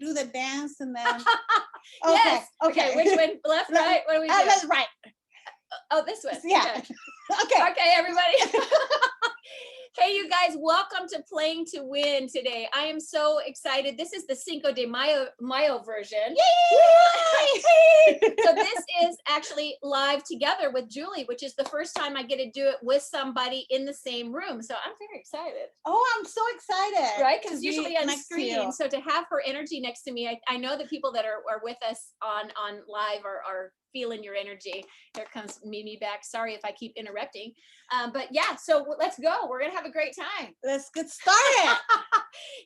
do the dance and then? Okay, Yes. okay. Which one? Left, right? What do we do? That's right. Oh, this one. Yeah. Okay. Okay, everybody. Hey, you guys, welcome to Playing to Win today. I am so excited. This is the Cinco de Mayo version. Yay! So this is actually live together with Julie, which is the first time I get to do it with somebody in the same room. So I'm very excited. Oh, I'm so excited. Right? Because usually on next to screen. you. So to have her energy next to me, I know the people that are with us on live are feeling your energy. Here comes Mimi back. Sorry if I keep interrupting. But yeah, so let's go. We're going to have a great time. Let's get started.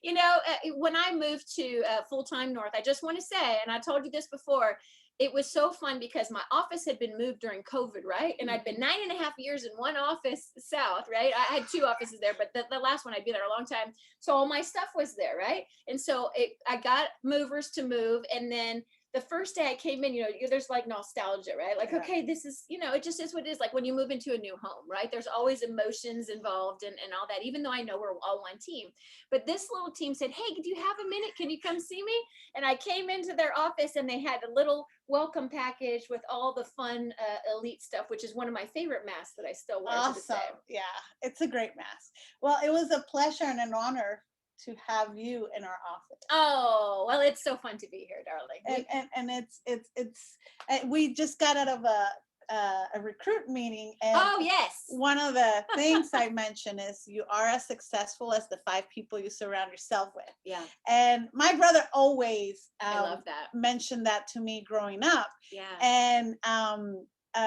You know, when I moved to full-time North, I just want to say, and I told you this before, it was so fun because my office had been moved during COVID, right? And I'd been 9.5 years in one office south, right? I had 2 offices there, but the last one I'd been there a long time. So all my stuff was there, right? And so I got movers to move, and then the first day I came in, you know, there's like nostalgia, right? Like, okay, this is, you know, it just is what it is. Like when you move into a new home, right? There's always emotions involved and all that, even though I know we're all one team. But this little team said, hey, do you have a minute? Can you come see me? And I came into their office and they had a little welcome package with all the fun elite stuff, which is one of my favorite masks that I still wear to this day. Yeah, it's a great mask. Well, it was a pleasure and an honor to have you in our office. Oh, well, it's so fun to be here, darling. And it's we just got out of a recruit meeting, and oh yes, one of the things I mentioned is you are as successful as the 5 people you surround yourself with. Yeah. And my brother always I love that. mentioned that to me growing up. Yeah. And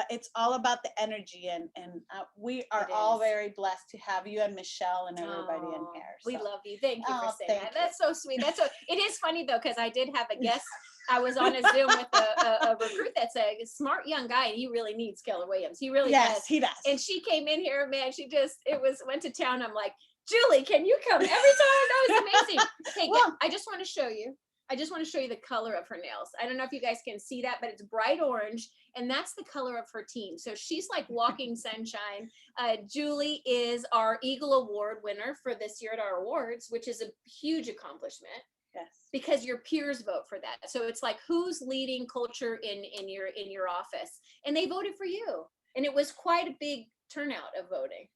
it's all about the energy, and we are all very blessed to have you and Michelle and everybody in here. So. We love you. Thank you for saying that. That's so sweet. It is funny though, because I did have a guest. I was on a Zoom with a recruit that's a smart young guy, and he really needs Keller Williams. He really does. Yes, he does. And she came in here, man. Went to town. I'm like, Julie, can you come every time? That was amazing. Hey, well, I just want to show you. The color of her nails. I don't know if you guys can see that, but it's bright orange, and that's the color of her team. So she's like walking sunshine. Julie is our Eagle Award winner for this year at our awards, which is a huge accomplishment. Yes. Because your peers vote for that. So it's like, who's leading culture in your office? And they voted for you. And it was quite a big turnout of voting.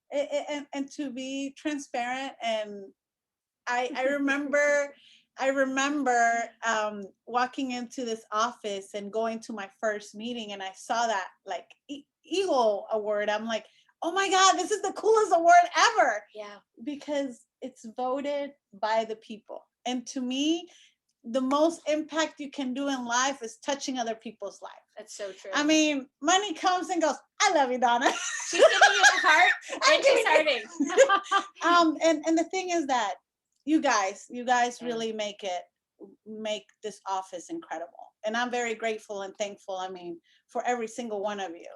And to be transparent, and I remember I remember walking into this office and going to my first meeting, and I saw that like Eagle Award. I'm like, oh my God, this is the coolest award ever. Yeah. Because it's voted by the people. And to me, the most impact you can do in life is touching other people's lives. That's so true. I mean, money comes and goes. I love you, Donna. She's giving you the heart, and she's hurting. And the thing is that you guys really make this office incredible. And I'm very grateful and thankful, I mean, for every single one of you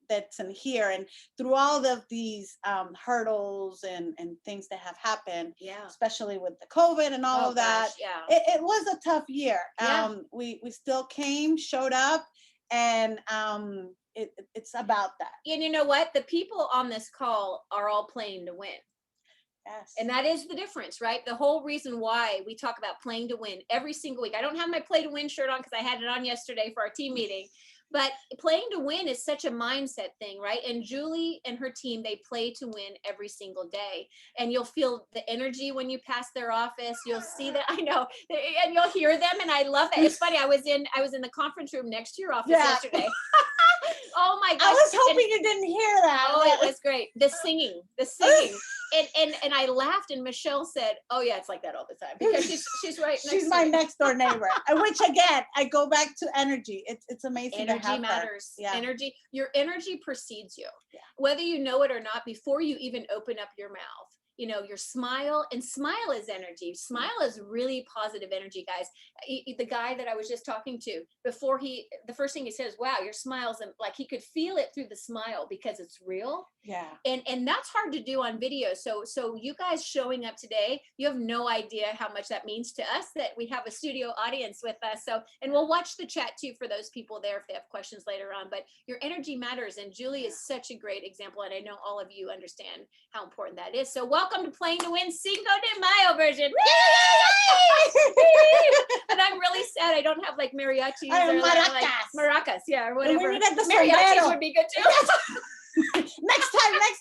that's in here, and through all of these hurdles and things that have happened, especially with the COVID and all of that. It was a tough year. We still showed up, and it's about that. And you know what? The people on this call are all playing to win. Yes. And that is the difference, right? The whole reason why we talk about playing to win every single week. I don't have my play to win shirt on because I had it on yesterday for our team meeting. But playing to win is such a mindset thing, right? And Julie and her team, they play to win every single day. And you'll feel the energy when you pass their office. You'll see that, I know, and you'll hear them. And I love that. It's funny. I was in the conference room next to your office yesterday. Oh my gosh. I was hoping you didn't hear that. Oh, it was great. The singing. And I laughed, and Michelle said, oh yeah, it's like that all the time, because she's right next she's my next door neighbor. Which again, I go back to energy. It's amazing. Energy matters. Energy, your energy precedes you. Whether you know it or not, before you even open up your mouth. You know, your smile is energy. Smile is really positive energy, guys. The guy that I was just talking to before, the first thing he said is, wow, your smile's, like he could feel it through the smile because it's real. Yeah. And that's hard to do on video. So you guys showing up today, you have no idea how much that means to us that we have a studio audience with us. So, and we'll watch the chat too for those people there if they have questions later on, but your energy matters. And Julie is such a great example. And I know all of you understand how important that is. So welcome to Playing to Win Cinco de Mayo version. I don't have like mariachis Ay, or like maracas. maracas, yeah, or And whatever. we need the Mariachis sombrero. would be good too. Next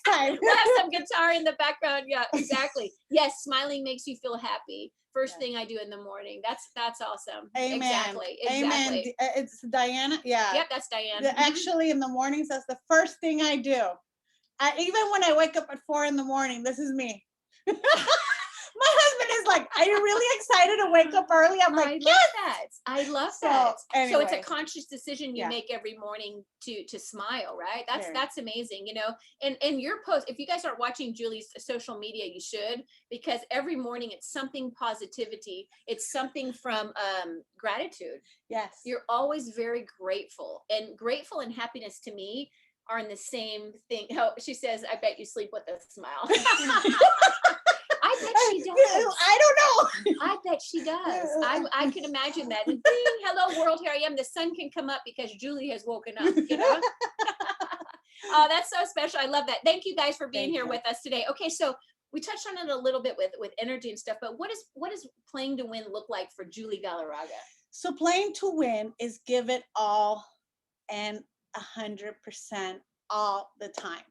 time. We'll have some guitar in the background. Yeah, exactly. Yes, smiling makes you feel happy. First thing I do in the morning. That's awesome. Amen. Exactly. Amen. It's Diana. Yeah. Yep, that's Diane. Actually, in the mornings, that's the first thing I do. Even when I wake up at 4 a.m, this is me. My husband is like, "Are you really excited to wake up early?" I'm like, "Yes." I love that. Anyway. So it's a conscious decision you make every morning to smile, right? That's amazing, you know. And your post, if you guys aren't watching Julie's social media, you should, because every morning it's something positivity. It's something from gratitude. Yes. You're always very grateful, and grateful and happiness to me are in the same thing. Oh, she says, "I bet you sleep with a smile." I bet she does. I don't know. I bet she does. I can imagine that. And ding, hello world, here I am. The sun can come up because Julie has woken up, you know? Oh, that's so special. I love that. Thank you guys for being here with us today. Okay, so we touched on it a little bit with energy and stuff, but what does playing to win look like for Julie Galarraga? So playing to win is give it all and 100% all the time.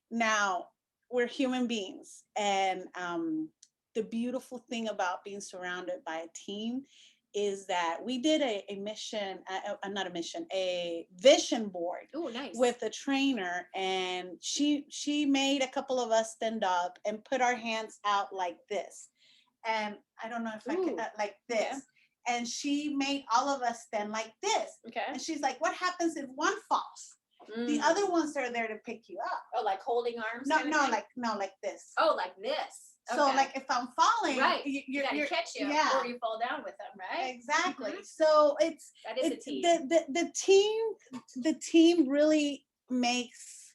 Now, we're human beings, and the beautiful thing about being surrounded by a team is that we did a mission, not a mission, a vision board. Oh, nice. With a trainer, and she made a couple of us stand up and put our hands out like this, and I don't know if I can like this. Okay. And she made all of us stand like this. Okay. And she's like, "What happens if one falls? The other ones are there to pick you up." Oh, like holding arms? No, like this. Oh, like this. Okay. So like if I'm falling, right, you're catch you, or you fall down with them, right? Exactly. So that is a team. The team really makes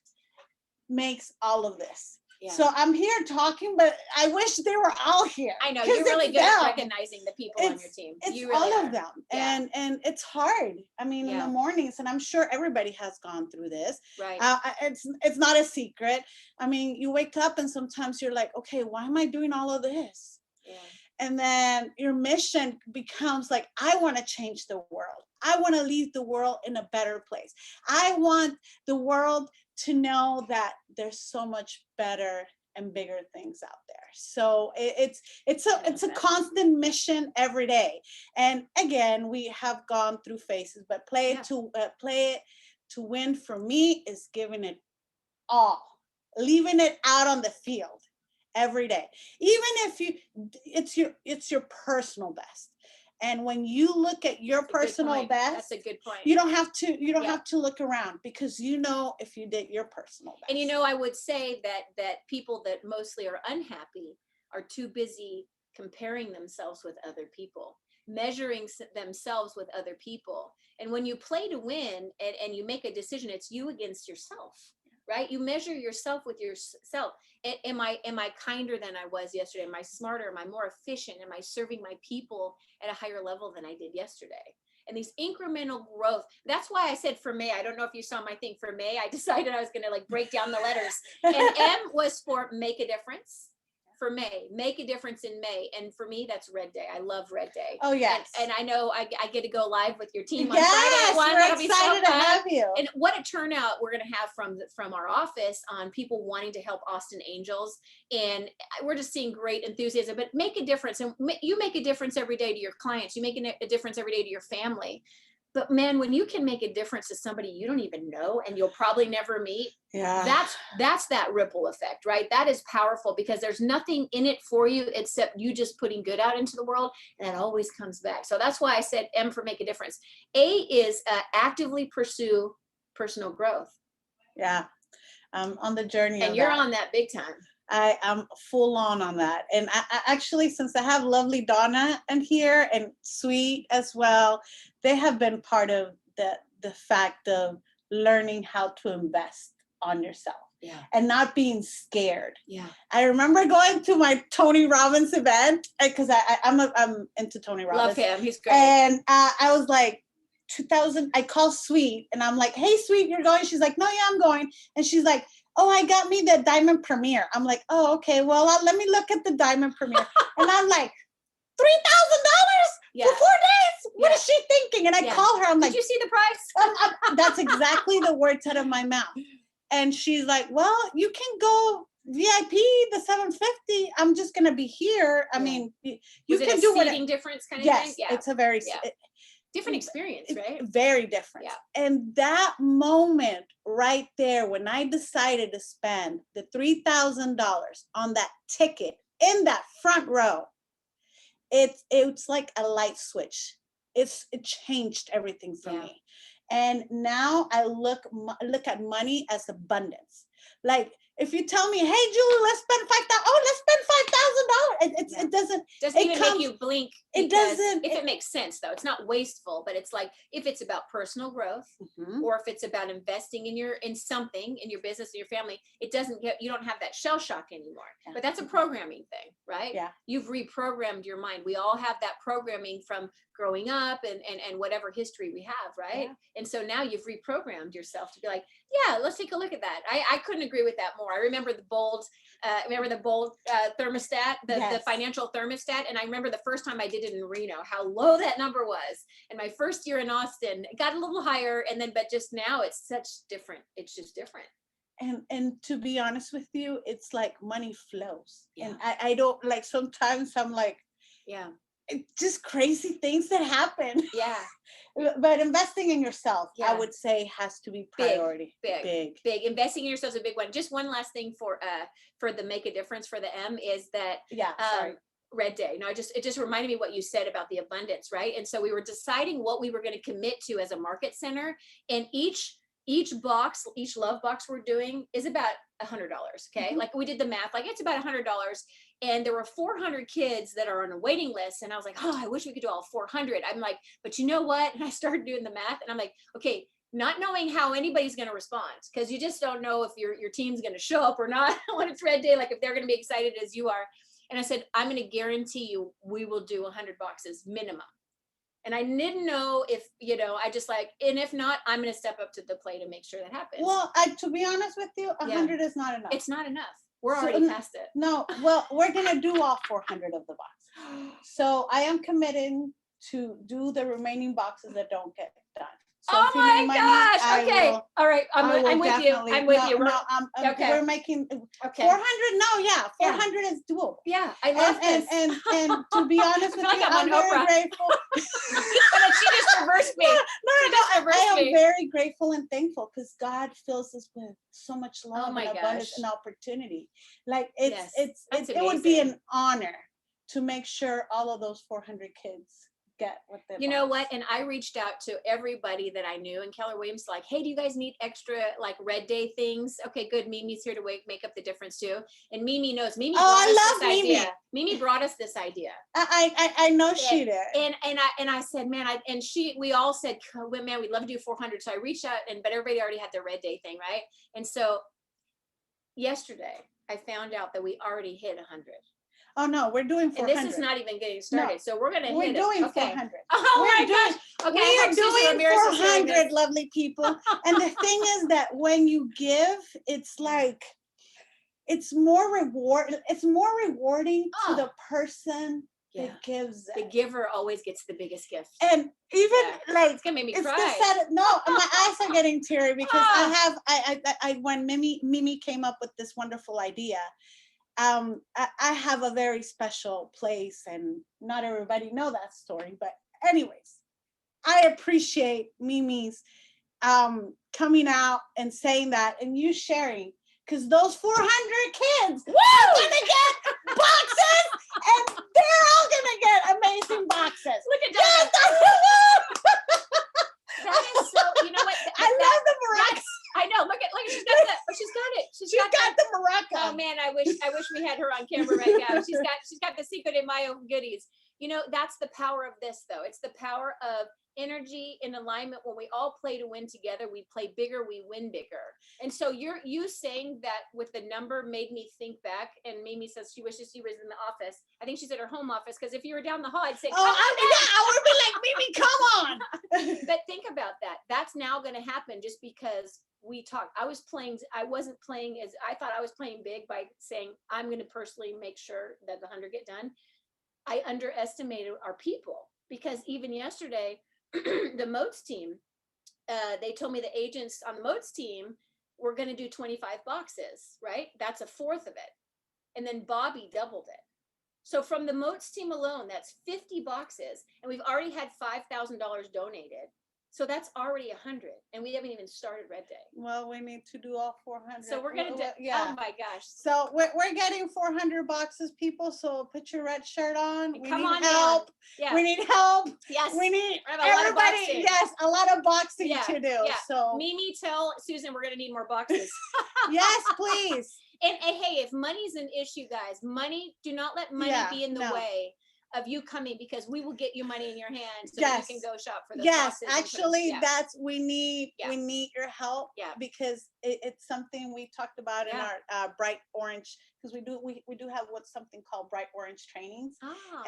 all of this. Yeah. So I'm here talking, but I wish they were all here. I know you're really good at recognizing the people on your team. It's you really all are. of them, and it's hard. I mean, in the mornings, and I'm sure everybody has gone through this. Right. It's not a secret. I mean, you wake up and sometimes you're like, okay, why am I doing all of this? Yeah. And then your mission becomes like, I want to change the world. I want to leave the world in a better place. I want the world to know that there's so much better and bigger things out there. So it's a constant mission every day. And again, we have gone through phases, but play it to win for me is giving it all, leaving it out on the field every day. Even if it's your personal best. And when you look at your personal best, that's a good point. You don't have to look around, because you know if you did your personal best. And I would say that people that mostly are unhappy are too busy comparing themselves with other people, measuring themselves with other people. And when you play to win and you make a decision, it's you against yourself. Right? You measure yourself with yourself. Am I kinder than I was yesterday? Am I smarter? Am I more efficient? Am I serving my people at a higher level than I did yesterday? And these incremental growth. That's why I said for May. I don't know if you saw my thing for May. I decided I was going to like break down the letters. And M was for make a difference. For May, make a difference in May. And for me, that's Red Day. I love Red Day. Oh, yes. And I know I get to go live with your team on Friday at 1. We're excited to have you. And what a turnout we're going to have from our office on people wanting to help Austin Angels. And we're just seeing great enthusiasm, but make a difference. And you make a difference every day to your clients. You make a difference every day to your family. But man, when you can make a difference to somebody you don't even know and you'll probably never meet, that's that ripple effect, right? That is powerful, because there's nothing in it for you except you just putting good out into the world, and that always comes back. So that's why I said M for make a difference. A is actively pursue personal growth. Yeah, on the journey. And you're on that big time. I am full on that. And I actually, since I have lovely Donna in here and Sweet as well, they have been part of the fact of learning how to invest on yourself. Yeah. And not being scared. Yeah. I remember going to my Tony Robbins event, because I'm into Tony Robbins. Love him. He's great. And I was like, 2000, I called Sweet and I'm like, "Hey Sweet, you're going?" She's like, "No, yeah, I'm going." And she's like, "Oh, I got me the Diamond Premier." I'm like, "Oh, okay, well, let me look at the Diamond Premier." And I'm like, $3,000 for 4 days? What is she thinking? working. And I Yeah. call her, I'm Did like, you see the price? that's exactly the words out of my mouth. And she's like, well, you can go VIP, the 750. I'm just going to be here. I Yeah. mean, you Was it can a do what. seating difference kind of Yes, thing? Yeah. it's a very Yeah. Different experience, right? very different. Yeah. And that moment right there, when I decided to spend the $3,000 on that ticket in that front row, it's like a light switch. It changed everything for me. And now I look at money as abundance. Like, if you tell me, hey Julie, let's spend $5,000. Oh, let's spend $5,000. It doesn't it even comes, make you blink. it doesn't. If it makes sense, though, it's not wasteful, but it's like, if it's about personal growth, or if it's about investing in something in your business or your family, you don't have that shell shock anymore. Yeah. But that's a programming thing, right? Yeah. You've reprogrammed your mind. We all have that programming from growing up and whatever history we have, right? Yeah. And so now you've reprogrammed yourself to be like, yeah, let's take a look at that. I couldn't agree with that more. I remember the bold thermostat, the financial thermostat. And I remember the first time I did it in Reno, how low that number was. And my first year in Austin, it got a little higher. But just now it's just different. And to be honest with you, it's like money flows. Yeah. And I don't, like, sometimes I'm like, yeah, it's just crazy things that happen. Yeah. But investing in yourself, Yeah. I would say, has to be priority. Big. Investing in yourself is a big one. Just one last thing for the make a difference for the M is that Red Day. No, it just reminded me what you said about the abundance, right? And so we were deciding what we were going to commit to as a market center, and each love box we're doing is about $100. Okay. Like, we did the math, like, it's about $100. And there were 400 kids that are on a waiting list. And I was like, oh, I wish we could do all 400. I'm like, but you know what? And I started doing the math, and I'm like, okay, not knowing how anybody's going to respond, because you just don't know if your team's going to show up or not when it's Red Day, like if they're going to be excited as you are. And I said, I'm going to guarantee you we will do 100 boxes minimum. And I didn't know if, I just like, and if not, I'm going to step up to the plate and make sure that happens. Well, to be honest with you, 100 is not enough. It's not enough. We're already past it. No, well, we're going to do all 400 of the boxes. So I am committing to do the remaining boxes that don't get done. So oh my gosh. Okay. All right. I'm with you. I'm with you. Okay. We're making 400. No, yeah. 400 is doable. Yeah. I love this. And to be honest with like you, I'm very grateful. But she just reversed me. I am very grateful and thankful, because God fills us with so much love and abundance and opportunity. Like, it would be an honor to make sure all of those 400 kids get what they know what? And I reached out to everybody that I knew, and Keller Williams, like, hey, do you guys need extra, like, Red Day things? Okay, good. Mimi's here to make up the difference too. And Mimi knows. Mimi Mimi brought us this idea. I know she did. And I said, man, we all said, man, we'd love to do 400. So I reached out, but everybody already had their Red Day thing, right? And so yesterday I found out that we already hit 100. Oh no, we're doing 400. And this is not even getting started. No, so we're going to hit it. We're doing 400. Oh my gosh. Okay. We are doing 400, lovely people. And the thing is that when you give, it's like, it's more rewarding to the person that gives it. The giver always gets the biggest gift. And even like, it's gonna make me cry. My eyes are getting teary, because I when Mimi came up with this wonderful idea, I have a very special place, and not everybody know that story, but anyways, I appreciate Mimi's coming out and saying that, and you sharing, because those 400 kids are gonna get boxes, and they're all gonna get amazing boxes. Look at that. That is so, you know what? I love the maracas. I know. Look at she's got that. She's got it. She's got the maraca. Oh man, I wish we had her on camera right now. She's got the Cinco de Mayo goodies. That's the power of this, though. It's the power of energy in alignment. When we all play to win together, we play bigger, we win bigger. And so you saying that with the number made me think back. And Mimi says she wishes she was in the office. I think she's at her home office, because if you were down the hall, I'd say, I would be like, Mimi, come on. But think about that. That's now going to happen just because we talked. I wasn't playing as I thought I was playing big by saying, I'm going to personally make sure that the 100 get done. I underestimated our people, because even yesterday, the Moats team, they told me the agents on the Moats team were going to do 25 boxes, right? That's a fourth of it. And then Bobby doubled it. So from the Moats team alone, that's 50 boxes. And we've already had $5,000 donated. So that's already 100. And we haven't even started Red Day. Well, we need to do all 400. So we're going to do, yeah. oh my gosh. So we're getting 400 boxes, people. So put your red shirt on. We Come need on help. Yeah. We need help. Yes. We need We have a lot of everybody. boxing. Yes, a lot of boxing Yeah, to do. yeah. So Mimi, tell Susan we're going to need more boxes. yes, please. And hey, if money's an issue, guys, do not let money be in the way of you coming, because we will get you money in your hands so that you can go shop for those boxes. Actually, that's we need your help. Yeah. Because it's something we talked about in our bright orange, because we do have what's something called bright orange trainings.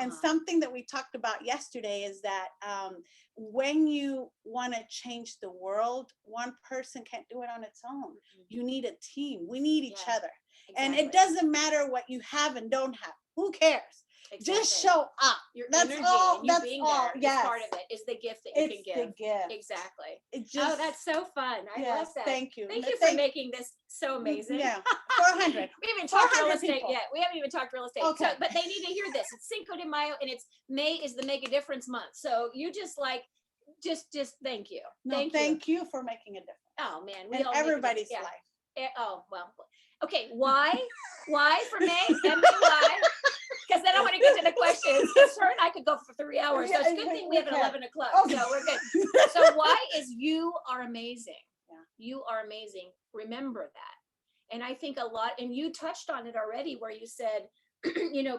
And something that we talked about yesterday is that when you want to change the world, one person can't do it on its own. You need a team. We need each other. Exactly. And it doesn't matter what you have and don't have. Who cares? Exactly. Just show up. That's all. That's being all. Yes. Part of it is the gift that you can give. The gift. Exactly. Oh, that's so fun. I love that. Thank you. Thank you for making this so amazing. Yeah. 400. We haven't talked real estate people. Yet. We haven't even talked real estate. Okay. So, but they need to hear this. It's Cinco de Mayo, and May is the Make a Difference month. So you just thank you. Thank you for making a difference. Oh man, we all everybody's life. Oh well. Okay. Why for May? Why? Because then I want to get to the questions. Her and I could go for 3 hours. So it's a good thing we have an 11 o'clock. Okay. So we're good. So why is you are amazing? Yeah. You are amazing. Remember that. And I think a lot, and you touched on it already where you said,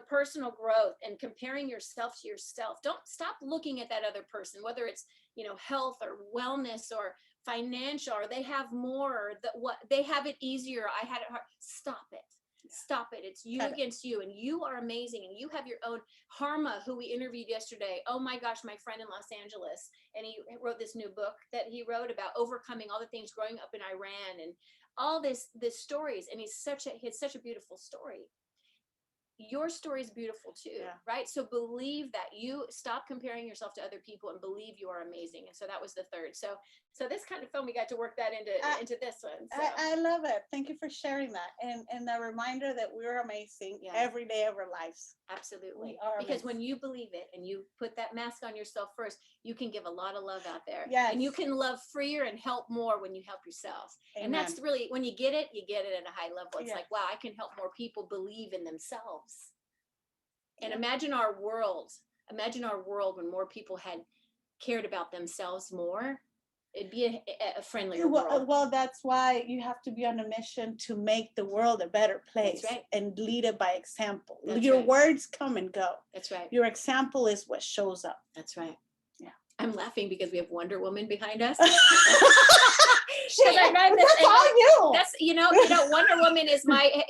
personal growth and comparing yourself to yourself. Don't stop looking at that other person, whether it's, health or wellness or financial, or they have more, or what they have it easier. I had it hard. Stop it. Stop it. It's you against you, and you are amazing, and you have your own. Harma, who we interviewed yesterday, oh my gosh, my friend in Los Angeles, and he wrote this new book that he wrote about overcoming all the things growing up in Iran and all this stories, and he has such a beautiful story. Your story is beautiful too, right? So believe that. You stop comparing yourself to other people and believe you are amazing. And so that was the third. So this kind of fun, we got to work that into this one. So. I love it. Thank you for sharing that. And the reminder that we're amazing every day of our lives. Absolutely. Because when you believe it and you put that mask on yourself first, you can give a lot of love out there. Yes. And you can love freer and help more when you help yourself. Amen. And that's really, when you get it at a high level. It's like, wow, I can help more people believe in themselves. And imagine our world when more people had cared about themselves more. It'd be a friendlier world. Well, that's why you have to be on a mission to make the world a better place. That's right. And lead it by example. That's Your right. words come and go. That's right. Your example is what shows up. That's right. Yeah. I'm laughing because we have Wonder Woman behind us. That's all you. That's Wonder Woman is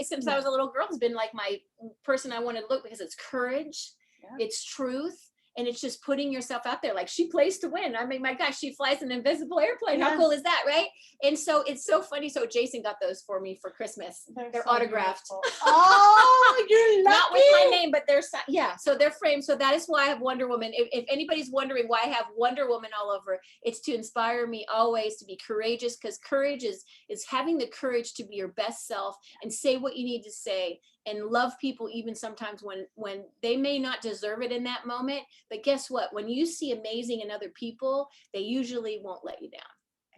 since I was a little girl, has been like my person I wanted to look, because it's courage, it's truth, and it's just putting yourself out there. Like, she plays to win. I mean, my gosh, she flies an invisible airplane. How cool is that, right? And so it's so funny. So Jason got those for me for Christmas. They're so autographed. Oh, you're lucky. Not with my name, but so they're framed. So that is why I have Wonder Woman. If anybody's wondering why I have Wonder Woman all over, it's to inspire me always to be courageous, because courage is having the courage to be your best self and say what you need to say, and love people even sometimes when they may not deserve it in that moment. But guess what? When you see amazing in other people, they usually won't let you down.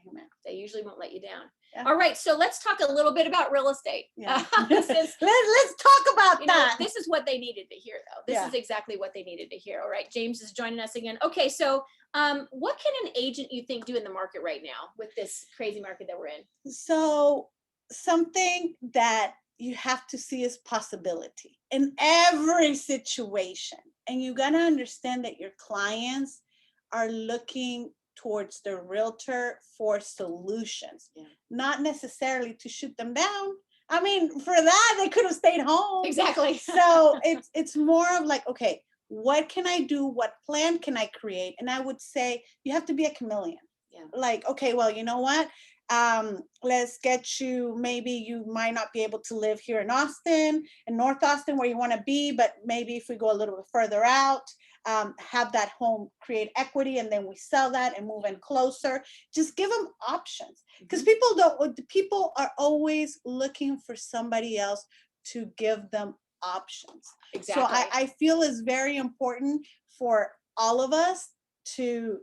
Amen. They usually won't let you down. Yeah. All right. So let's talk a little bit about real estate. Yeah. let's talk about that. This is what they needed to hear, though. This is exactly what they needed to hear. All right. James is joining us again. Okay. So what can an agent, you think, do in the market right now with this crazy market that we're in? So something that you have to see as possibility in every situation. And you got to understand that your clients are looking towards the realtor for solutions, not necessarily to shoot them down. I mean, for that, they could have stayed home. Exactly. So it's more of like, okay, what can I do? What plan can I create? And I would say you have to be a chameleon. Yeah. Like, okay, well, you know what? Let's get you, maybe you might not be able to live here in North Austin, where you want to be, but maybe if we go a little bit further out, have that home create equity, and then we sell that and move in closer. Just give them options, because people are always looking for somebody else to give them options. Exactly. So I feel it's very important for all of us to,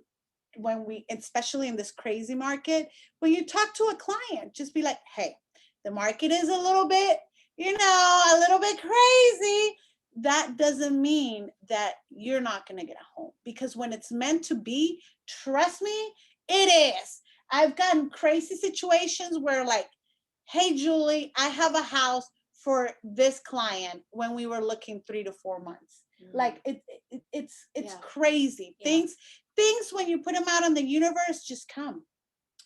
when we, especially in this crazy market, when you talk to a client, just be like, hey, the market is a little bit, a little bit crazy. That doesn't mean that you're not going to get a home, because when it's meant to be, trust me, it is. I've gotten crazy situations where, like, hey, Julie, I have a house for this client when we were looking 3 to 4 months. Like it's crazy. Yeah. Things when you put them out in the universe just come.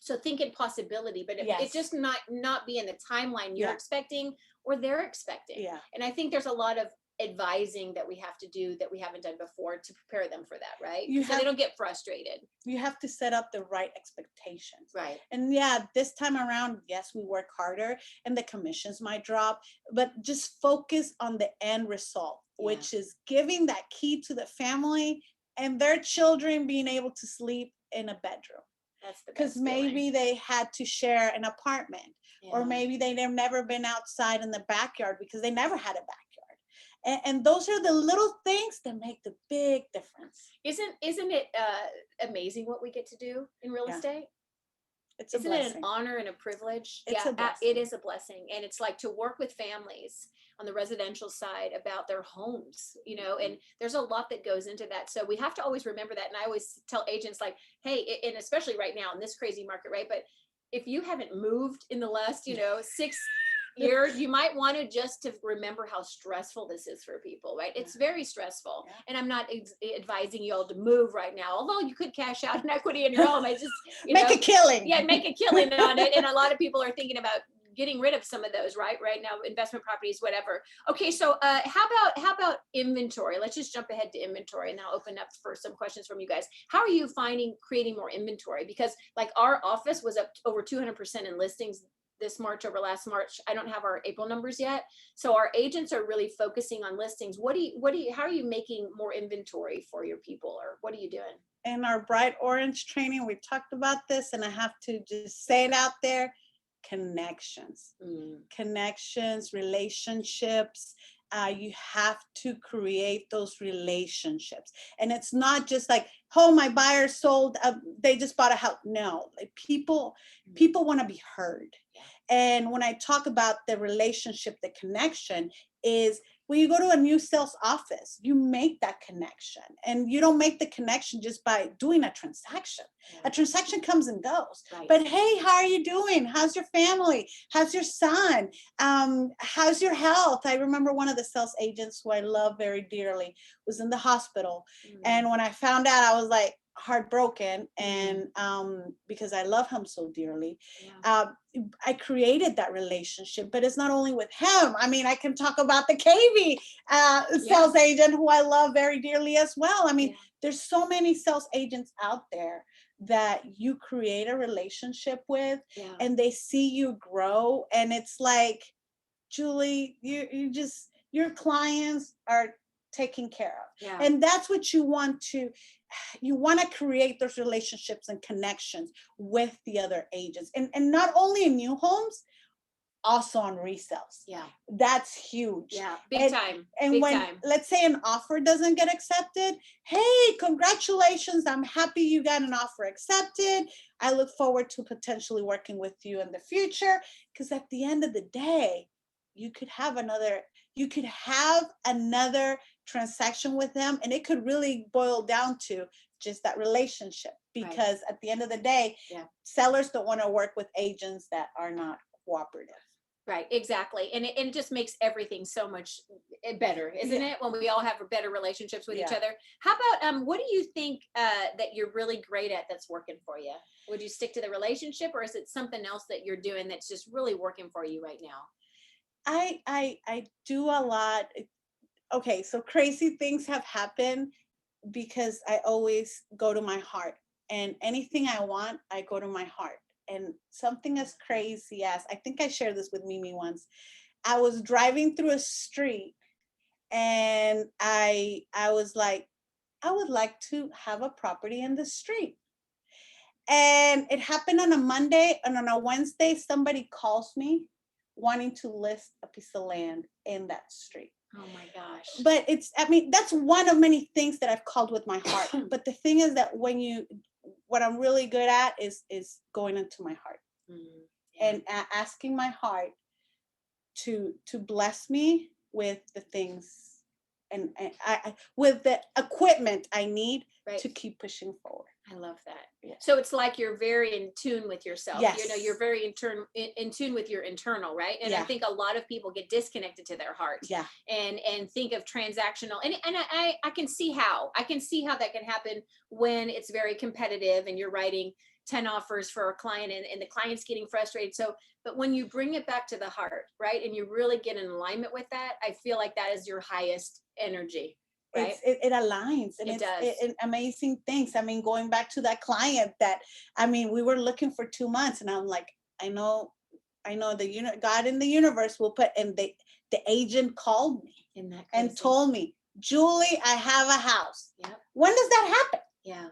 So think in possibility, but Yes. it just not be in the timeline you're Yeah. expecting or they're expecting. Yeah. And I think there's a lot of advising that we have to do that we haven't done before to prepare them for that, right? So they don't get frustrated. You have to set up the right expectations. Right. And yeah, this time around, yes, we work harder and the commissions might drop, but just focus on the end result, which is giving that key to the family and their children being able to sleep in a bedroom. That's the best because maybe they had to share an apartment, or maybe they've never been outside in the backyard because they never had a backyard. And those are the little things that make the big difference. Isn't it amazing what we get to do in real estate? Isn't it an honor and a privilege? It's a blessing. It is a blessing. And it's like to work with families on the residential side about their homes, and there's a lot that goes into that. So we have to always remember that. And I always tell agents, like, hey, and especially right now in this crazy market, right? But if you haven't moved in the last, 6 years, you might want to just to remember how stressful this is for people, right? It's very stressful. Yeah. And I'm not advising you all to move right now, although you could cash out an equity in your home. I just make a killing. Yeah, make a killing on it. And a lot of people are thinking about getting rid of some of those right now, investment properties, whatever. Okay, so how about inventory? Let's just jump ahead to inventory and now open up for some questions from you guys. How are you finding creating more inventory? Because like our office was up over 200% in listings this March over last March. I don't have our April numbers yet. So our agents are really focusing on listings. How are you making more inventory for your people, or what are you doing? In our Bright Orange training, we talked about this, and I have to just say it out there. Connections, relationships. You have to create those relationships. And it's not just like, oh, my buyer sold, they just bought a house. No, like people want to be heard. And when I talk about the relationship, the connection is when you go to a new sales office, you make that connection, and you don't make the connection just by doing a transaction. A transaction comes and goes. Right. But hey, how are you doing? How's your family? How's your son? How's your health? I remember one of the sales agents who I love very dearly was in the hospital. And when I found out, I was like, heartbroken, and because I love him so dearly. I created that relationship, but it's not only with him. I mean, I can talk about the KV sales agent who I love very dearly as well. I mean, there's so many sales agents out there that you create a relationship with, and they see you grow, and it's like, Julie, your clients are taken care of. And that's what you want to create those relationships and connections with the other agents, and not only in new homes, also on resales. That's huge. Big time. And when let's say an offer doesn't get accepted, hey, congratulations, I'm happy you got an offer accepted. I look forward to potentially working with you in the future, because at the end of the day, you could have another transaction with them, and it could really boil down to just that relationship, because at the end of the day, sellers don't want to work with agents that are not cooperative. Right, exactly. And it just makes everything so much better, isn't it? When we all have better relationships with each other. How about, what do you think that you're really great at that's working for you? Would you stick to the relationship, or is it something else that you're doing that's just really working for you right now? I do a lot. Okay, so crazy things have happened because I always go to my heart, and anything I want, I go to my heart. And something as crazy as, I think I shared this with Mimi once. I was driving through a street, and I was like, I would like to have a property in the street. And it happened on a Monday, and on a Wednesday, somebody calls me wanting to list a piece of land in that street. Oh my gosh. But I mean, that's one of many things that I've called with my heart. But the thing is that what I'm really good at is going into my heart and asking my heart to bless me with the things and I with the equipment I need to keep pushing forward. I love that. Yeah. So it's like you're very in tune with yourself. Yes. You know, you're very in tune with your internal, right? And I think a lot of people get disconnected to their heart. Yeah. And think of transactional. And I can see how. I can see how that can happen when it's very competitive and you're writing 10 offers for a client and the client's getting frustrated. So, but when you bring it back to the heart, right? And you really get in alignment with that, I feel like that is your highest energy. Right? It aligns and it does. Amazing things. I mean, going back to that client that, I mean, we were looking for 2 months and I'm like, I know God in the universe will put, and the agent called me and told me, Julie, I have a house. Yeah. When does that happen? Yeah.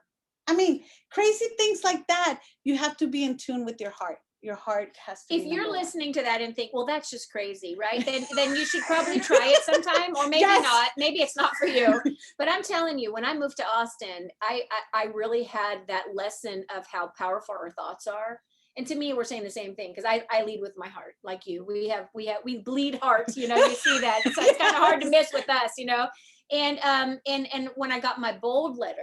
I mean, crazy things like that. You have to be in tune with your heart. Your heart has to. If you're listening to that and think, well, that's just crazy, right? Then you should probably try it sometime, or maybe not. Maybe it's not for you. But I'm telling you, when I moved to Austin, I really had that lesson of how powerful our thoughts are. And to me, we're saying the same thing, because I lead with my heart, like you. We bleed hearts, you know. You see that, so it's kind of hard to miss with us, you know. And when I got my bold letter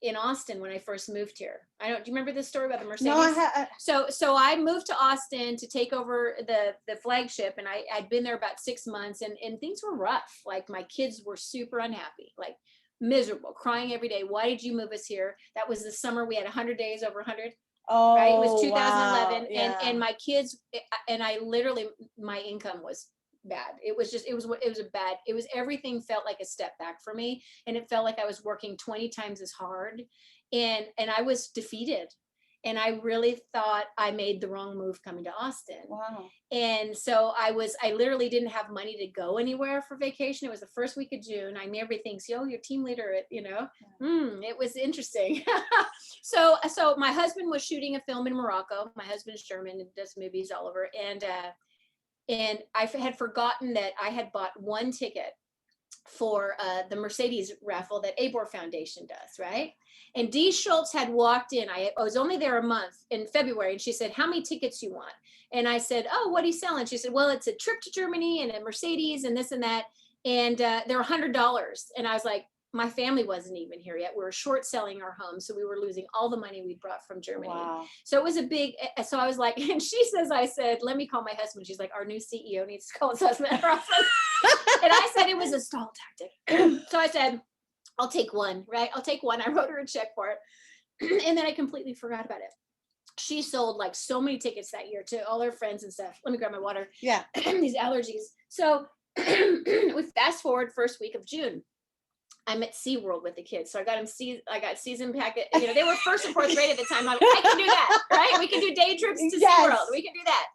in Austin when I first moved here. Do you remember this story about the Mercedes? No, So I moved to Austin to take over the flagship, and I'd been there about 6 months, and things were rough. Like, my kids were super unhappy, like miserable, crying every day. Why did you move us here? That was the summer we had 100 days over 100. Oh, right? It was 2011, wow. and my kids, and I literally, my income was bad. It was everything felt like a step back for me, and it felt like I was working 20 times as hard, and I was defeated, and I really thought I made the wrong move coming to Austin. Wow. And so I literally didn't have money to go anywhere for vacation. It was the first week of June. I mean, everything's, your team leader, it was interesting. So my husband was shooting a film in Morocco. My husband's German and does movies all over. And I had forgotten that I had bought one ticket for the Mercedes raffle that ABOR Foundation does, right? And Dee Schultz had walked in. I was only there a month in February, and she said, how many tickets you want? And I said, oh, what are you selling? She said, well, it's a trip to Germany and a Mercedes and this and that. And they're $100. And I was like, my family wasn't even here yet. We were short selling our home. So we were losing all the money we brought from Germany. Wow. So it was a big, so I was like, and I said, let me call my husband. She's like, our new CEO needs to call his husband. And I said, it was a stall tactic. So I said, I'll take one, right? I'll take one. I wrote her a check for it. And then I completely forgot about it. She sold like so many tickets that year to all her friends and stuff. Let me grab my water. Yeah. These allergies. So we fast forward first week of June. I'm at SeaWorld with the kids. So I got season packet. They were first and fourth grade at the time. I can do that, right? We can do day trips to SeaWorld. We can do that.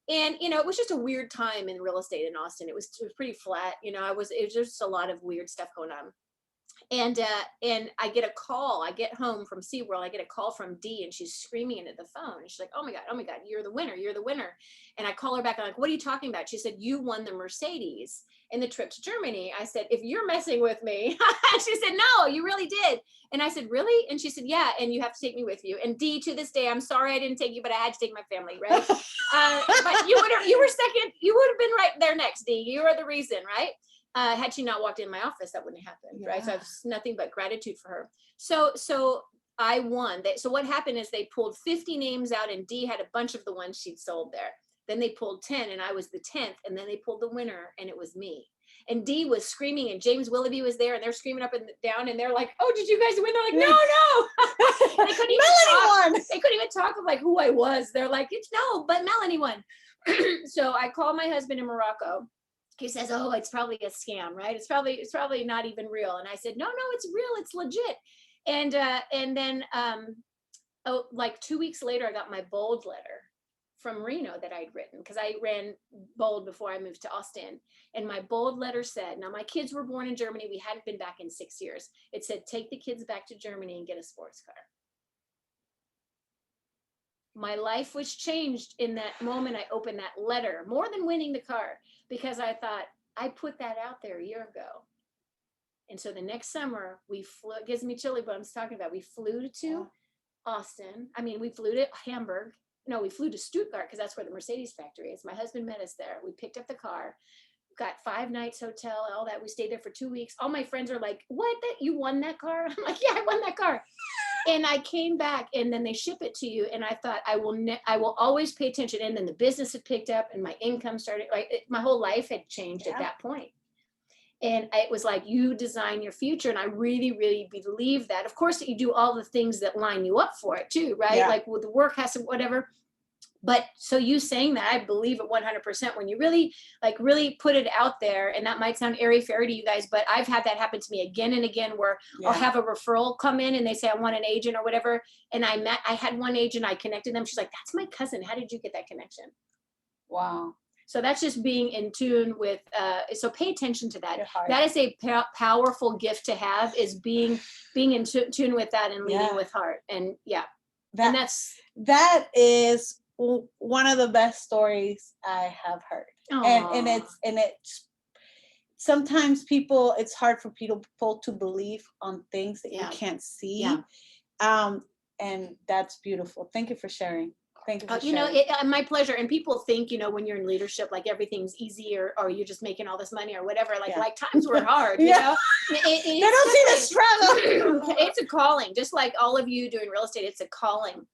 And, it was just a weird time in real estate in Austin. It was pretty flat. It was just a lot of weird stuff going on. And I get a call. I get home from SeaWorld. I get a call from Dee, and she's screaming into the phone. And she's like, oh my God, you're the winner. You're the winner. And I call her back. I'm like, what are you talking about? She said, you won the Mercedes in the trip to Germany. I said, if you're messing with me. She said, no, you really did. And I said, really? And she said, yeah, and you have to take me with you. And Dee, to this day, I'm sorry I didn't take you, but I had to take my family, right? But you were second. You would have been right there next, Dee. You were the reason, right? Had she not walked in my office, that wouldn't have happened, right? So I have nothing but gratitude for her. So I won. So what happened is they pulled 50 names out, and Dee had a bunch of the ones she'd sold there. Then they pulled 10, and I was the 10th, and then they pulled the winner, and it was me. And Dee was screaming, and James Willoughby was there, and they're screaming up and down, and they're like, oh, did you guys win? They're like, no. They couldn't even talk. They couldn't even talk of like who I was. They're like, but Melanie won. So I called my husband in Morocco. He says, oh, it's probably a scam, right? It's probably not even real. And I said, no, it's real. It's legit. And then like 2 weeks later, I got my bold letter from Reno that I'd written, because I ran bold before I moved to Austin. And my bold letter said, now my kids were born in Germany. We hadn't been back in 6 years. It said, take the kids back to Germany and get a sports car. My life was changed in that moment. I opened that letter, more than winning the car, because I thought, I put that out there a year ago. And so the next summer we flew, it gives me chilly bumps talking about, we flew to Austin. I mean, we flew to Hamburg. No, we flew to Stuttgart because that's where the Mercedes factory is. My husband met us there. We picked up the car, got 5 nights hotel, all that. We stayed there for 2 weeks. All my friends are like, what, that you won that car? I'm like, yeah, I won that car. And I came back, and then they ship it to you. And I thought, I will always pay attention. And then the business had picked up and my income started, like my whole life had changed at that point. And it was like, you design your future. And I really, really believe that. Of course, you do all the things that line you up for it too, right? Yeah. Like, well, the work has to, whatever. But so you saying that, I believe it 100% when you really, like, really put it out there. And that might sound airy fairy to you guys, but I've had that happen to me again and again, where I'll have a referral come in and they say, I want an agent or whatever. And I had one agent, I connected them. She's like, that's my cousin. How did you get that connection? Wow. So that's just being in tune with, so pay attention to that. That is a powerful gift to have, is being in tune with that and leading with heart. And that is one of the best stories I have heard. And it's sometimes it's hard for people to believe on things that you can't see. And that's beautiful. Thank you for sharing. Thank you for sharing. My pleasure. And people think, when you're in leadership, like everything's easy, or you're just making all this money or whatever. Like times were hard, you know? They don't see the struggle. It's a calling, just like all of you doing real estate. It's a calling.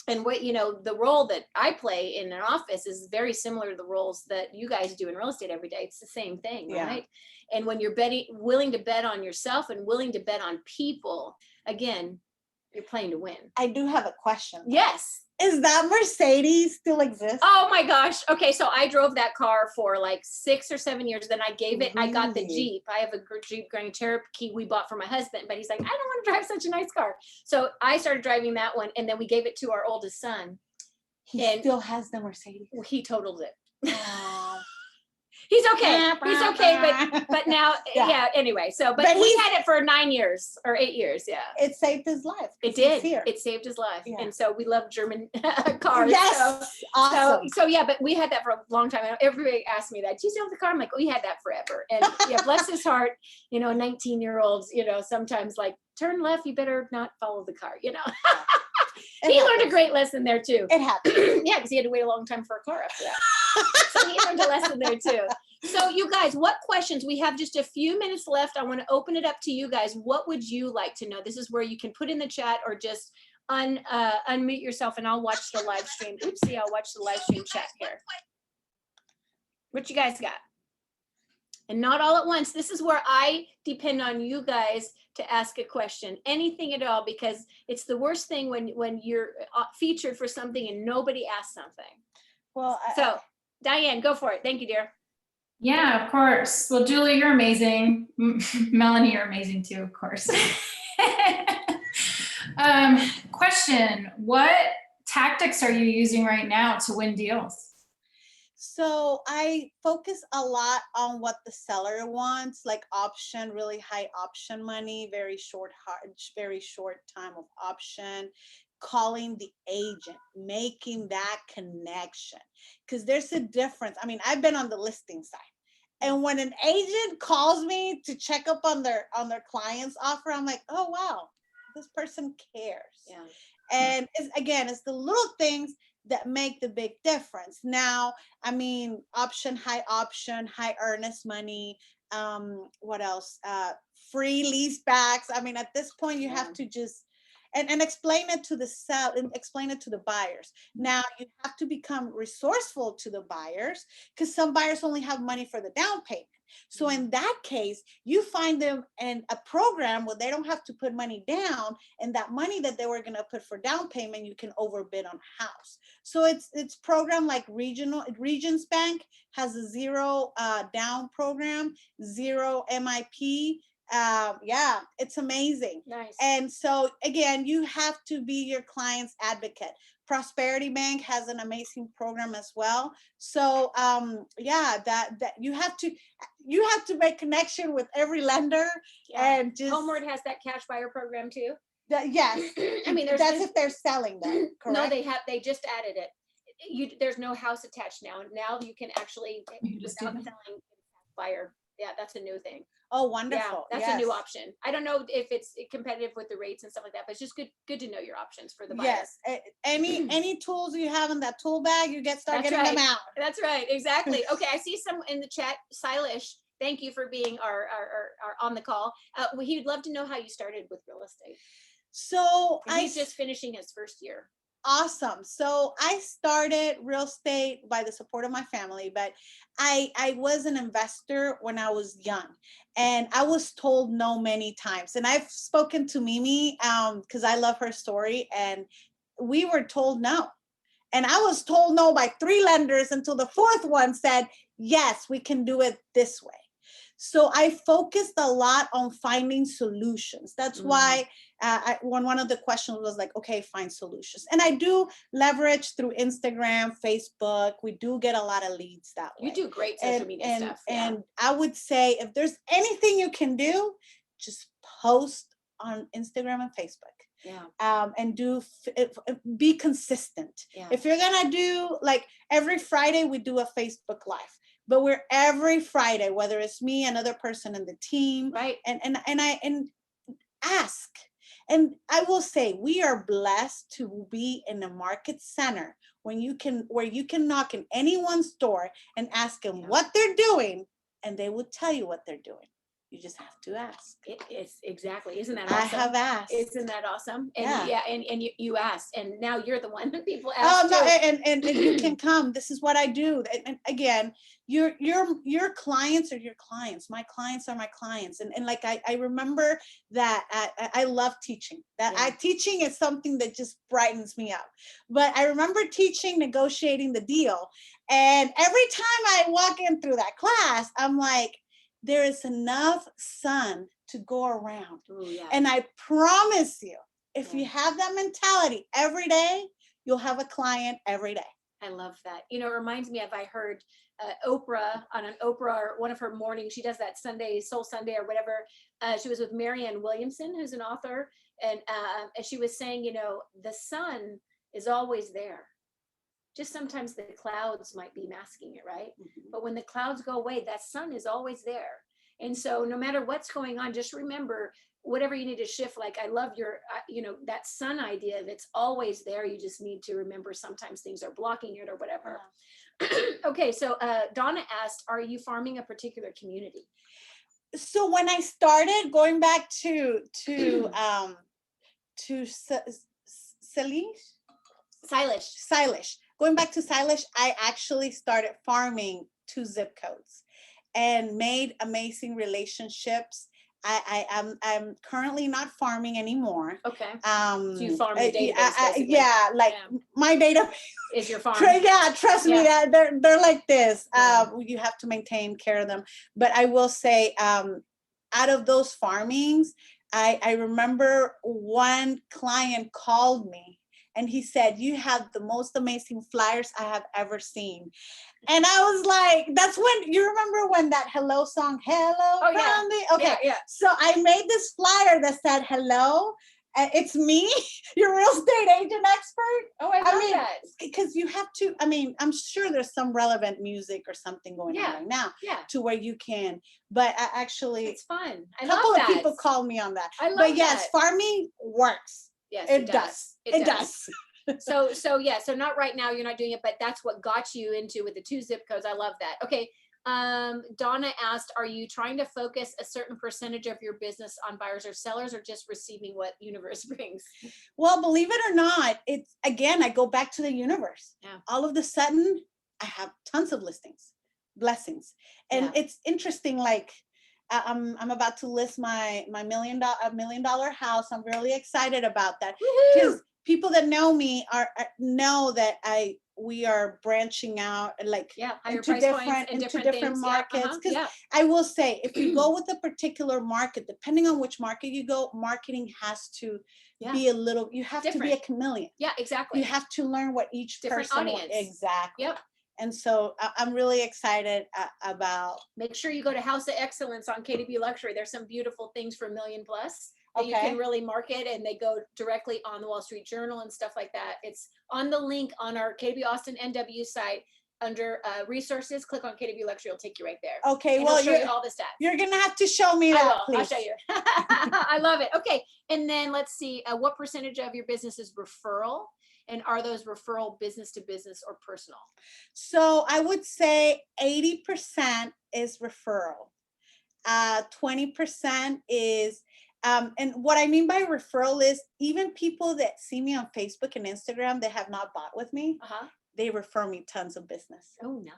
And what, the role that I play in an office is very similar to the roles that you guys do in real estate every day. It's the same thing, right? And when you're willing to bet on yourself and willing to bet on people, again, you're playing to win. I do have a question. Yes. Is that Mercedes still exist? Oh my gosh. Okay. So I drove that car for like 6 or 7 years. Then I gave it, I got the Jeep. I have a Jeep Grand Cherokee we bought for my husband, but he's like, I don't want to drive such a nice car. So I started driving that one, and then we gave it to our oldest son. He still has the Mercedes. He totaled it. He's okay. He's okay. But now, anyway. So, but we had it for 9 years or 8 years. Yeah. It saved his life. It did. It saved his life. Yeah. And so we love German cars. Yes. So, awesome. So yeah, but we had that for a long time. Everybody asked me that. Do you still have the car? I'm like, we had that forever. And bless his heart, 19-year-olds, sometimes like, turn left, you better not follow the car, He learned a great lesson there too. It happened. Yeah, because he had to wait a long time for a car after that. So he learned a lesson there too. So you guys, what questions? We have just a few minutes left. I want to open it up to you guys. What would you like to know? This is where you can put in the chat or just unmute yourself, and I'll watch the live stream. Oopsie, I'll watch the live stream chat here. What you guys got? And not all at once. This is where I depend on you guys to ask a question, anything at all, because it's the worst thing when you're featured for something and nobody asks something. Well, Diane, go for it. Thank you, dear. Yeah, of course. Well, Julie, you're amazing. Melanie, you're amazing too, of course. Question, what tactics are you using right now to win deals? So I focus a lot on what the seller wants, like option, really high option money, very short time of option, calling the agent, making that connection. Because there's a difference. I mean, I've been on the listing side. And when an agent calls me to check up on their client's offer, I'm like, oh, wow, this person cares. Yeah. And it's the little things that make the big difference. Now, I mean, high earnest money. What else? Free lease backs. I mean, at this point, you have to just and explain it to the sell and explain it to the buyers. Now you have to become resourceful to the buyers, because some buyers only have money for the down payment. So in that case, you find them in a program where they don't have to put money down, and that money that they were going to put for down payment, you can overbid on house. So it's program like Regions Bank has a zero down program, zero MIP. Yeah, it's amazing. Nice. And so again, you have to be your client's advocate. Prosperity Bank has an amazing program as well. So yeah, that you have to make connection with every lender Yeah. and just Homeward has that cash buyer program too. yes. I mean, That's if they're selling them, no, correct? they just added it. There's no house attached now. Now you can actually, You just without do that. selling, buyer. Yeah, that's a new thing. Oh, Yeah, wonderful. that's a new Yes. option. I don't know if it's competitive with the rates and stuff like that, but it's just good to know your options for the buyer. Yes. Any tools you have in that tool bag, you start That's getting them right. out. That's right. Exactly. Okay, I see some in the chat. Silesh, thank you for being our on the call. He'd love to know how you started with real estate. So He's just finishing his first year. awesome. So I started real estate by the support of my family, but I was an investor when I was young, and I was told no many times. And I've spoken to Mimi because I love her story, and we were told no. And I was told no by 3 lenders until the 4th one said, yes, we can do it this way. So I focused a lot on finding solutions. That's why when one of the questions was like, okay, find solutions. And I do leverage through Instagram, Facebook. We do get a lot of leads that way. You do great social media stuff. Yeah. And I would say if there's anything you can do, just post on Instagram and Facebook. Yeah. And be consistent. Yeah. If you're gonna do, like, every Friday we do a Facebook Live, but we're every Friday, whether it's me, another person in the team, Right. and ask. And I will say we are blessed to be in a market center where you can knock in anyone's door and ask them what they're doing, and they will tell you what they're doing. You just have to ask. It is exactly. Isn't that awesome? I have asked. Isn't that awesome? And Yeah. and you asked, and now you're the one that people Oh ask. no, too. and you can come. This is what I do. And again, your clients are your clients. My clients are my clients. And like I remember that I love teaching. Teaching is something that just brightens me up. But I remember teaching, negotiating the deal. And every time I walk in through that class, I'm like, there is enough sun to go around. Ooh, yeah. And I promise you, if you have that mentality every day, you'll have a client every day. I love that. You know, it reminds me of, I heard Oprah on an Oprah or one of her mornings. She does that Sunday, Soul Sunday or whatever. She was with Marianne Williamson, who's an author. And she was saying, you know, the sun is always there. Just sometimes the clouds might be masking it, right? Mm-hmm. But when the clouds go away, that sun is always there. And so no matter what's going on, just remember, whatever you need to shift. Like, I love your, you know, that sun idea that's always there. You just need to remember sometimes things are blocking it or whatever. Yeah. Okay. So Donna asked, are you farming a particular community? So when I started, going back to Salish. Going back to Salish, I actually started farming 2 zip codes and made amazing relationships. I'm currently not farming anymore. Okay. So you farm the database, my database is your farm. Trust me, that they're like this. You have to maintain care of them. But I will say, out of those farmings, I remember one client called me and he said, you have the most amazing flyers I have ever seen. And I was like, that's when, you remember when that hello song, hello? Oh, yeah. Okay. Yeah. So I made this flyer that said, hello, it's me, your real estate agent expert. Oh, I love that. Because you have to, I'm sure there's some relevant music or something going on right now to where you can, but I actually, it's fun. A couple of people called me on that. I love but yes, farming works. Yes, it does. It does. So not right now, you're not doing it, but that's what got you into with the 2 zip codes. I love that. Okay. Donna asked, are you trying to focus a certain percentage of your business on buyers or sellers, or just receiving what universe brings? Well, believe it or not, it's, again, I go back to the universe. Yeah. All of a sudden, I have tons of blessings. And it's interesting, like, I'm about to list my $1 million house. I'm really excited about that because people that know me know that I we are branching out like higher into price points different and into different different things. markets. Because Yeah. I will say, if you go with a particular market, depending on which market you go, marketing has to be a little. You have to be a chameleon. Yeah, exactly. You have to learn what each Different person audience. Exactly. Yep. And so I'm really excited about. Make sure you go to House of Excellence on KDB Luxury. There's some beautiful things for $1 million+ that you can really market, and they go directly on the Wall Street Journal and stuff like that. It's on the link on our KDB Austin NW site under resources. Click on KDB Luxury, it'll take you right there. Okay, and well, it'll show you all the stats. You're gonna have to show me that. I will. Please. I'll show you. I love it. Okay, and then let's see. What percentage of your business is referral? And are those referral business to business or personal? So I would say 80% is referral. 20% is, and what I mean by referral is even people that see me on Facebook and Instagram that have not bought with me, they refer me tons of business. Oh, nice.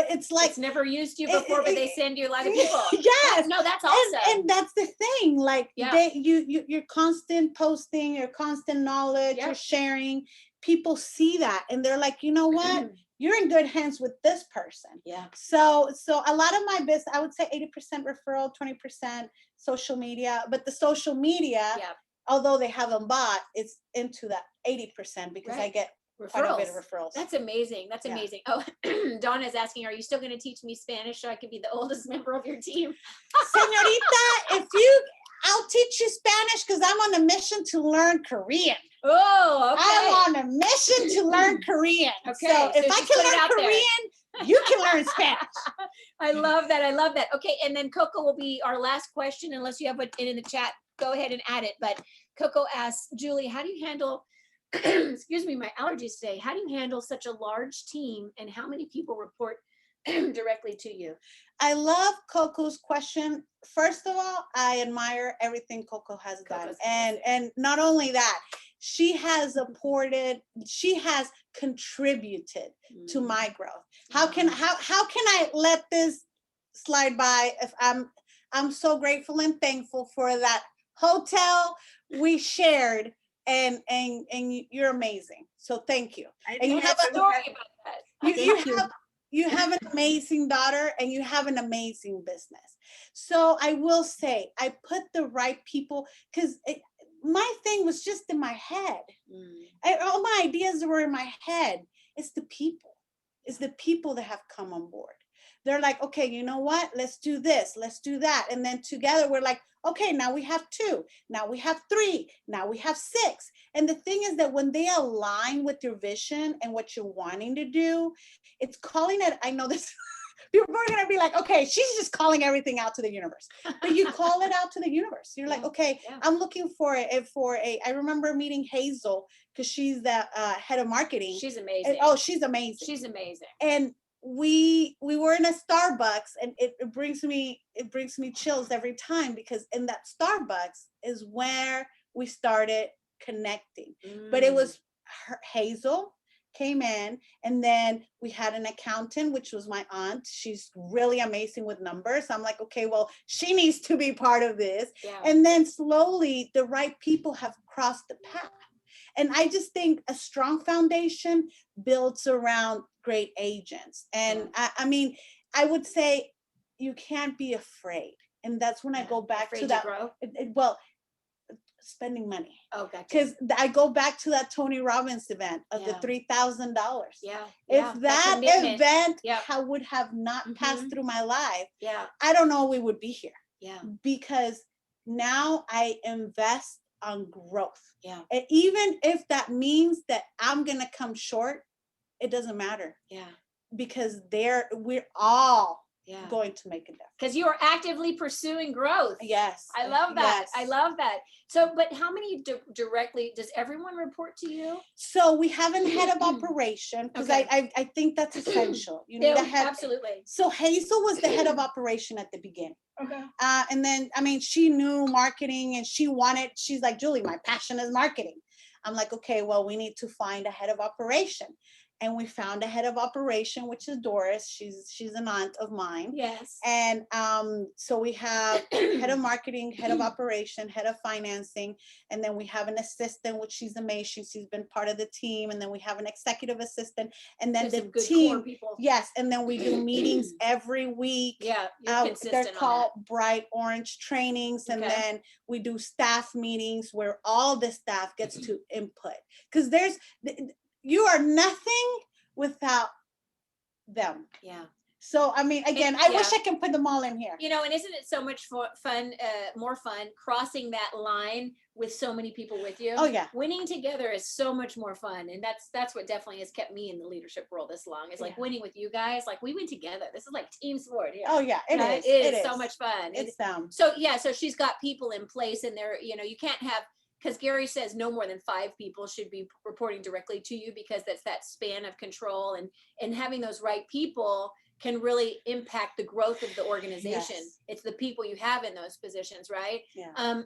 It's like, it's never used you before, but they send you a lot of people. Yes. No, that's awesome. And that's the thing. Like you're constant posting, your constant knowledge, you're sharing. People see that and they're like, you know what? You're in good hands with this person. Yeah. So a lot of my business, I would say 80% referral, 20% social media. But the social media, although they haven't bought, it's into that 80% because I get quite a bit of referrals. That's amazing. That's amazing. Oh, Donna's asking, are you still going to teach me Spanish so I can be the oldest member of your team? Señorita, I'll teach you Spanish because I'm on a mission to learn Korean. Oh, okay. I'm on a mission to learn Korean. Okay. So if I can learn Korean, you can learn Spanish. I love that. I love that. Okay. And then Coco will be our last question, unless you have it in the chat, go ahead and add it. But Coco asks, Julie, how do you handle, excuse me, my allergies today. How do you handle such a large team and how many people report directly to you? I love Coco's question. First of all, I admire everything Coco has done. And not only that, she has contributed to my growth. How can I let this slide by if I'm so grateful and thankful for that hotel we shared and you're amazing. So thank you. And you have a story about that. You have an amazing daughter and you have an amazing business. So I will say, I put the right people, because my thing was just in my head. All my ideas were in my head. It's the people. It's the people that have come on board. They're like, okay, you know what? Let's do this. Let's do that. And then together we're like, okay, now we have 2. Now we have 3. Now we have 6. And the thing is that when they align with your vision and what you're wanting to do, it's calling it, I know this, people are going to be like, okay, she's just calling everything out to the universe. But you call it out to the universe. You're like, okay, I'm looking for I remember meeting Hazel because she's the head of marketing. She's amazing. She's amazing. She's amazing. And we were in a Starbucks and it brings me chills every time, because in that Starbucks is where we started connecting. But it was Hazel came in, and then we had an accountant, which was my aunt. She's really amazing with numbers. I'm like, okay, well, she needs to be part of this. And then slowly the right people have crossed the path. And I just think a strong foundation builds around great agents. And I mean, I would say you can't be afraid. And that's when I go back to that. Spending money. Oh, gotcha. Because I go back to that Tony Robbins event of the $3,000. If that event would have not passed through my life, I don't know we would be here. Because now I invest on growth. And even if that means that I'm gonna come short, it doesn't matter. Because we're all going to make a difference. Because you are actively pursuing growth. Yes. I love that. I love that. So, but how many directly, does everyone report to you? So we haven't head of operation, because I think that's essential. You need a head. Absolutely. So Hazel was the head of operation at the beginning. And then, I mean, she knew marketing and she's like, Julie, my passion is marketing. I'm like, okay, well, we need to find a head of operation. and we found a head of operation, which is Doris. She's an aunt of mine. Yes. And so we have head of marketing, head of operation, head of financing, and then we have an assistant, which she's amazing. She's been part of the team, and then we have an executive assistant, and then There's the some good team. core people. Yes, and then we do meetings every week. Yeah, you're They're consistent on called Bright Orange trainings, and Okay. then we do staff meetings where all the staff gets to input, because you are nothing without them. that. Yeah. So I mean, again, I wish yeah. I can put them all in here. You know, and isn't it so much fun, more fun crossing that line with so many people with you? Oh yeah. Winning together is so much more fun. And that's what definitely has kept me in the leadership world this long, is like Yeah. winning with you guys. Like we win together. This is like team sport here. Oh yeah, it Right? is. It is so much fun. It's them. So yeah, so she's got people in place, and they're, you know, you can't have, because Gary says no more than 5 people should be reporting directly to you, because that's that span of control, and having those right people can really impact the growth of the organization. Yes. It's the people you have in those positions, right? Yeah.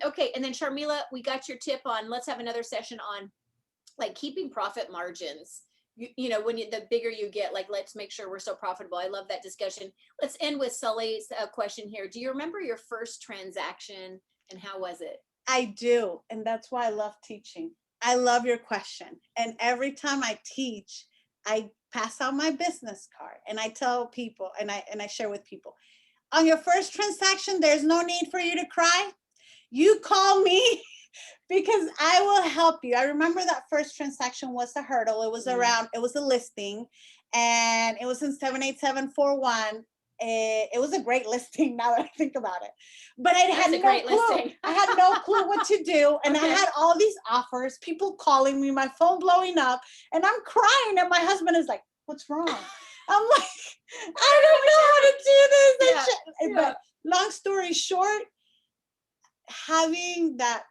Okay, and then Sharmila, we got your tip on, let's have another session on like keeping profit margins. You know, when the bigger you get, like, let's make sure we're so profitable. I love that discussion. Let's end with Sully's question here. Do you remember your first transaction, and how was it? I do, and that's why I love teaching. I love your question, and every time I teach, I pass out my business card, and I tell people, and I share with people, on your first transaction, there's no need for you to cry. You call me because I will help you. I remember that first transaction was a hurdle. It was it was a listing, and it was in 78741. It was a great listing now that I think about it, but I had no clue. I had no clue what to do, and I had all these offers, people calling me, my phone blowing up, and I'm crying, and my husband is like, "What's wrong?" I'm like, "I don't know how to do this." But long story short, having that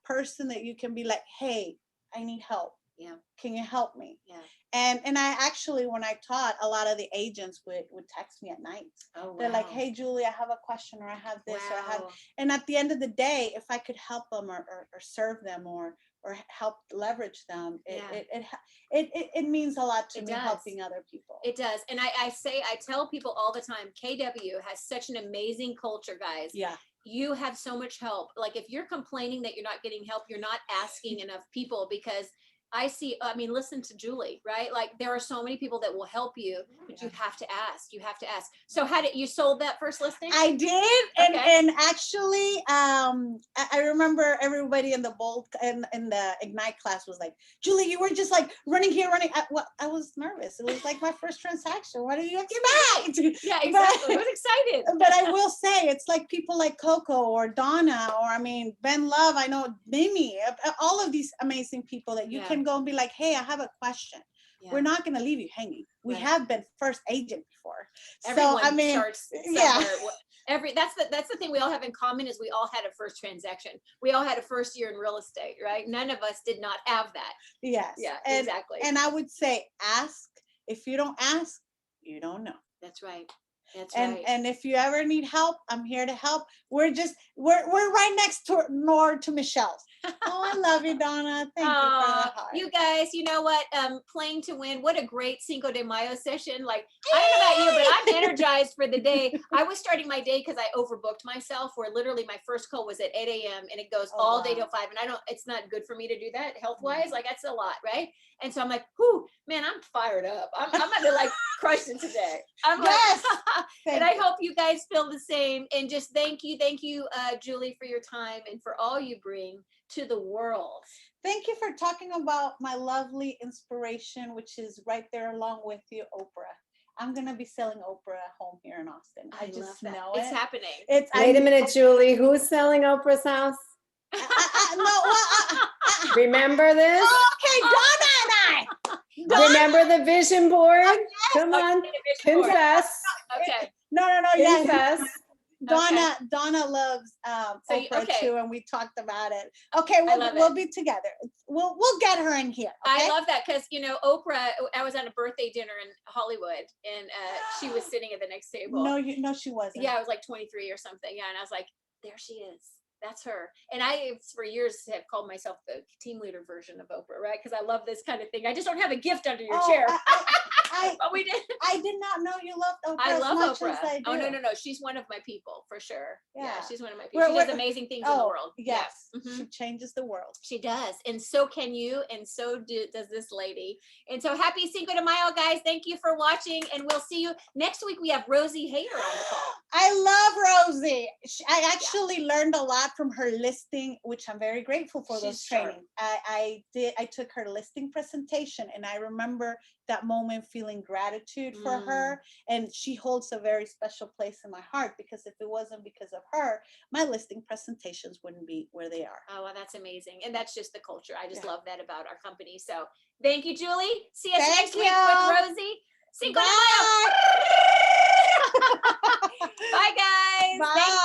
person that you can be like, "Hey, I need help. Yeah. Can you help me?" Yeah. And I actually, when I taught, a lot of the agents would text me at night. Oh, wow. They're like, "Hey, Julie, I have a question, or I have this, or I have," Wow. and at the end of the day, if I could help them or serve them or help leverage them, it means a lot to me, helping other people. It does. And I tell people all the time, KW has such an amazing culture, guys. Yeah. You have so much help. Like, if you're complaining that you're not getting help, you're not asking enough people, because I mean, listen to Julie, right? Like, there are so many people that will help you, but you have to ask. You have to ask. So how did you sold that first listing? I did. And actually, I remember everybody in the in the Ignite class was like, "Julie, you were just like running here, running." I was nervous. It was like my first transaction. What do you expect? Yeah, exactly. I was excited. But I will say, it's like people like Coco or Donna, or I mean, Ben Love, I know Mimi, all of these amazing people that you can go and be like, "Hey, I have a question." Yeah. We're not going to leave you hanging. We have been first agent before. Everyone so I mean, starts somewhere. That's the thing we all have in common, is we all had a first transaction. We all had a first year in real estate, right? None of us did not have that. Yes. Yeah, exactly. And I would say, ask. If you don't ask, you don't know. That's right. That's right. And if you ever need help, I'm here to help. We're right next door to Michelle's. Oh, I love you, Donna. Thank you for the heart. You guys, you know what? Playing to win. What a great Cinco de Mayo session. Like, I don't know about you, but I'm energized for the day. I was starting my day because I overbooked myself, where literally my first call was at 8 a.m. and it goes all day till 5. And it's not good for me to do that health-wise. Like, that's a lot, right? And so I'm like, whew, man, I'm fired up. I'm gonna like crush it today. Yes. And I hope you guys feel the same. And just thank you, Julie, for your time and for all you bring to the world. Thank you for talking about my lovely inspiration, which is right there along with you, Oprah. I'm going to be selling Oprah at home here in Austin. I just know it. It's happening. Wait a minute, Julie. Who's selling Oprah's house? Remember this? Okay, Donna and I. Remember the vision board? Yes. Come on, confess. Okay. No. Confess. Donna loves Oprah too, and we talked about it. Okay, we'll be together. We'll get her in here. Okay? I love that, because Oprah. I was at a birthday dinner in Hollywood, and she was sitting at the next table. No, she wasn't. Yeah, I was like 23 or something. Yeah, and I was like, there she is. That's her. And I, for years, have called myself the team leader version of Oprah, right? Because I love this kind of thing. I just don't have a gift under your chair. But we did. I did not know you loved Oprah I love as much Oprah. as I do. Oh, no. She's one of my people for sure. Yeah, Yeah. she's one of my people. She does amazing things in the world. Yes, Yeah. she changes the world. She does. And so can you. And so does this lady. And so happy Cinco de Mayo, guys. Thank you for watching. And we'll see you next week. We have Rosie Hayer on the call. I love Rosie. I actually learned a lot from her listing, which I'm very grateful for those She's sharp. trainings. I took her listing presentation, and I remember that moment feeling gratitude for her. And she holds a very special place in my heart, because if it wasn't because of her, my listing presentations wouldn't be where they are. Oh, well, that's amazing. And that's just the culture. I just Yeah. love that about our company. So thank you, Julie. See us Thank next week you. with Rosie. Cinco de Mayo. Bye. Bye, guys. Bye. Thank